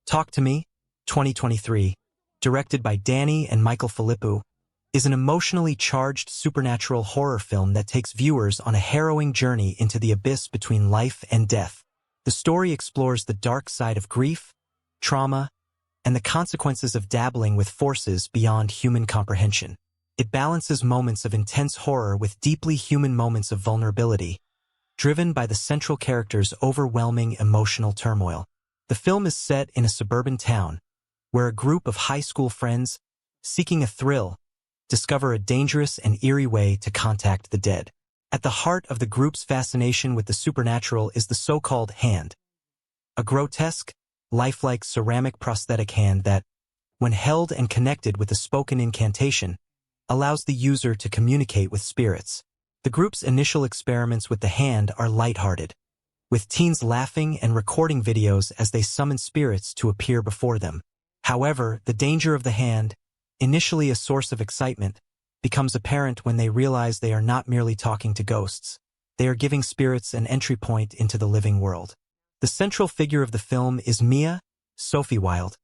Talk to Me, 2023, directed by Danny and Michael Philippou, is an emotionally charged supernatural horror film that takes viewers on a harrowing journey into the abyss between life and death. The story explores the dark side of grief, trauma, and the consequences of dabbling with forces beyond human comprehension. It balances moments of intense horror with deeply human moments of vulnerability, driven by the central character's overwhelming emotional turmoil. The film is set in a suburban town, where a group of high school friends, seeking a thrill, discover a dangerous and eerie way to contact the dead. At the heart of the group's fascination with the supernatural is the so-called hand, a grotesque, lifelike ceramic prosthetic hand that, when held and connected with a spoken incantation, allows the user to communicate with spirits. The group's initial experiments with the hand are lighthearted, with teens laughing and recording videos as they summon spirits to appear before them. However, the danger of the hand, initially a source of excitement, becomes apparent when they realize they are not merely talking to ghosts. They are giving spirits an entry point into the living world. The central figure of the film is Mia, Sophie Wilde,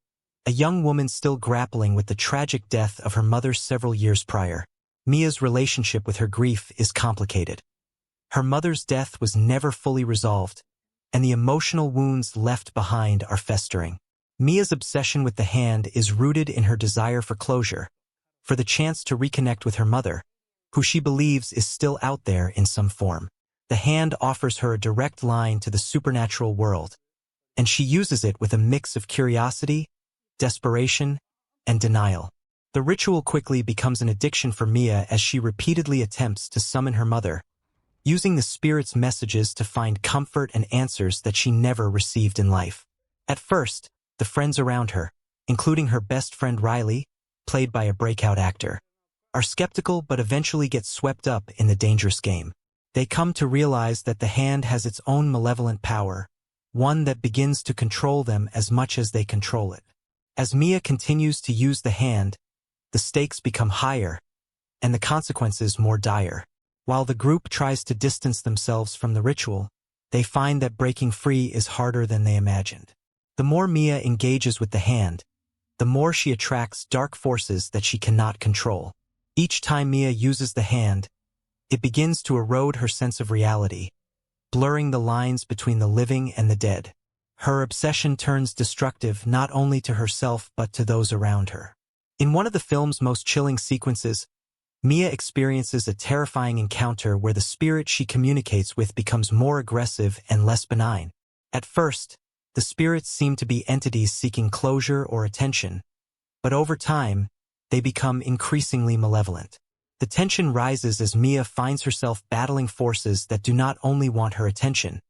a young woman still grappling with the tragic death of her mother several years prior. Mia's relationship with her grief is complicated. Her mother's death was never fully resolved, and the emotional wounds left behind are festering. Mia's obsession with the hand is rooted in her desire for closure, for the chance to reconnect with her mother, who she believes is still out there in some form. The hand offers her a direct line to the supernatural world, and she uses it with a mix of curiosity, desperation, and denial. The ritual quickly becomes an addiction for Mia as she repeatedly attempts to summon her mother, using the spirit's messages to find comfort and answers that she never received in life. At first, the friends around her, including her best friend Riley, played by a breakout actor, are skeptical but eventually get swept up in the dangerous game. They come to realize that the hand has its own malevolent power, one that begins to control them as much as they control it. As Mia continues to use the hand, the stakes become higher, and the consequences more dire. While the group tries to distance themselves from the ritual, they find that breaking free is harder than they imagined. The more Mia engages with the hand, the more she attracts dark forces that she cannot control. Each time Mia uses the hand, it begins to erode her sense of reality, blurring the lines between the living and the dead. Her obsession turns destructive not only to herself but to those around her. In one of the film's most chilling sequences, Mia experiences a terrifying encounter where the spirit she communicates with becomes more aggressive and less benign. At first, the spirits seem to be entities seeking closure or attention, but over time, they become increasingly malevolent. The tension rises as Mia finds herself battling forces that do not only want her attention,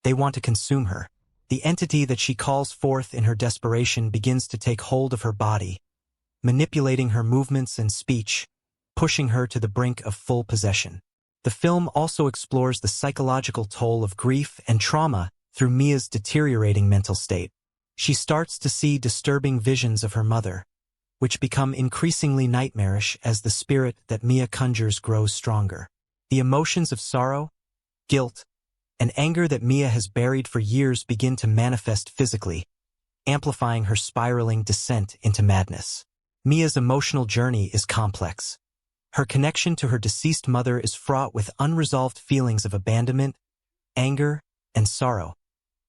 they want to consume her. The entity that she calls forth in her desperation begins to take hold of her body, manipulating her movements and speech, pushing her to the brink of full possession. The film also explores the psychological toll of grief and trauma through Mia's deteriorating mental state. She starts to see disturbing visions of her mother, which become increasingly nightmarish as the spirit that Mia conjures grows stronger. The emotions of sorrow, guilt, and anger that Mia has buried for years begin to manifest physically, amplifying her spiraling descent into madness. Mia's emotional journey is complex. Her connection to her deceased mother is fraught with unresolved feelings of abandonment, anger, and sorrow,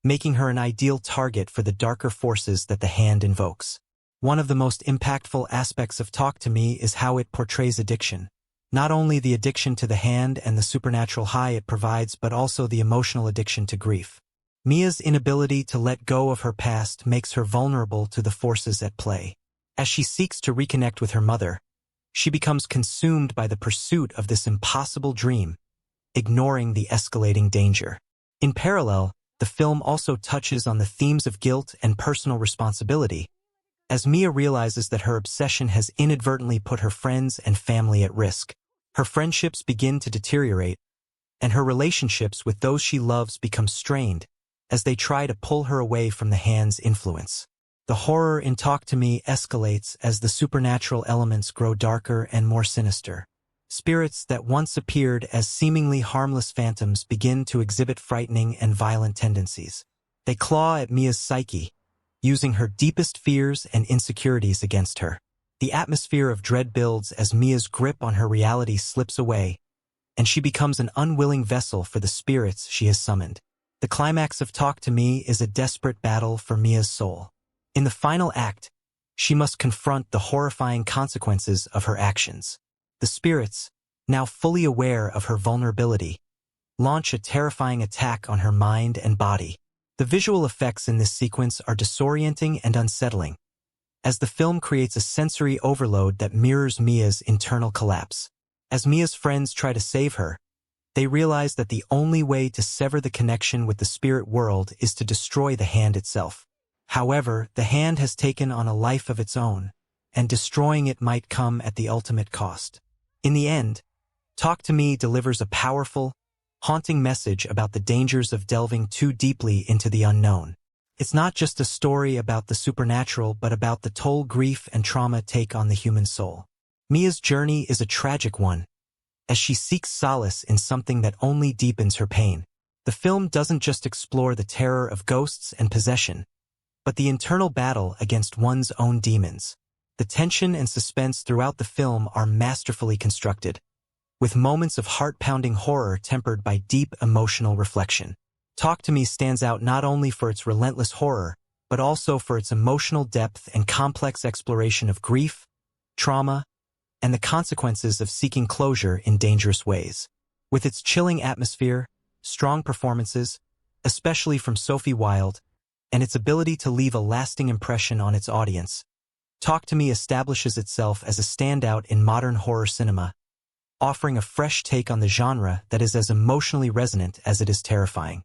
making her an ideal target for the darker forces that the hand invokes. One of the most impactful aspects of Talk to Me is how it portrays addiction. Not only the addiction to the hand and the supernatural high it provides, but also the emotional addiction to grief. Mia's inability to let go of her past makes her vulnerable to the forces at play. As she seeks to reconnect with her mother, she becomes consumed by the pursuit of this impossible dream, ignoring the escalating danger. In parallel, the film also touches on the themes of guilt and personal responsibility, as Mia realizes that her obsession has inadvertently put her friends and family at risk. Her friendships begin to deteriorate, and her relationships with those she loves become strained as they try to pull her away from the hand's influence. The horror in Talk to Me escalates as the supernatural elements grow darker and more sinister. Spirits that once appeared as seemingly harmless phantoms begin to exhibit frightening and violent tendencies. They claw at Mia's psyche, using her deepest fears and insecurities against her. The atmosphere of dread builds as Mia's grip on her reality slips away, and she becomes an unwilling vessel for the spirits she has summoned. The climax of Talk to Me is a desperate battle for Mia's soul. In the final act, she must confront the horrifying consequences of her actions. The spirits, now fully aware of her vulnerability, launch a terrifying attack on her mind and body. The visual effects in this sequence are disorienting and unsettling, as the film creates a sensory overload that mirrors Mia's internal collapse. As Mia's friends try to save her, they realize that the only way to sever the connection with the spirit world is to destroy the hand itself. However, the hand has taken on a life of its own, and destroying it might come at the ultimate cost. In the end, Talk to Me delivers a powerful, haunting message about the dangers of delving too deeply into the unknown. It's not just a story about the supernatural, but about the toll grief and trauma take on the human soul. Mia's journey is a tragic one, as she seeks solace in something that only deepens her pain. The film doesn't just explore the terror of ghosts and possession, but the internal battle against one's own demons. The tension and suspense throughout the film are masterfully constructed, with moments of heart-pounding horror tempered by deep emotional reflection. Talk to Me stands out not only for its relentless horror, but also for its emotional depth and complex exploration of grief, trauma, and the consequences of seeking closure in dangerous ways. With its chilling atmosphere, strong performances, especially from Sophie Wilde, and its ability to leave a lasting impression on its audience, Talk to Me establishes itself as a standout in modern horror cinema, offering a fresh take on the genre that is as emotionally resonant as it is terrifying.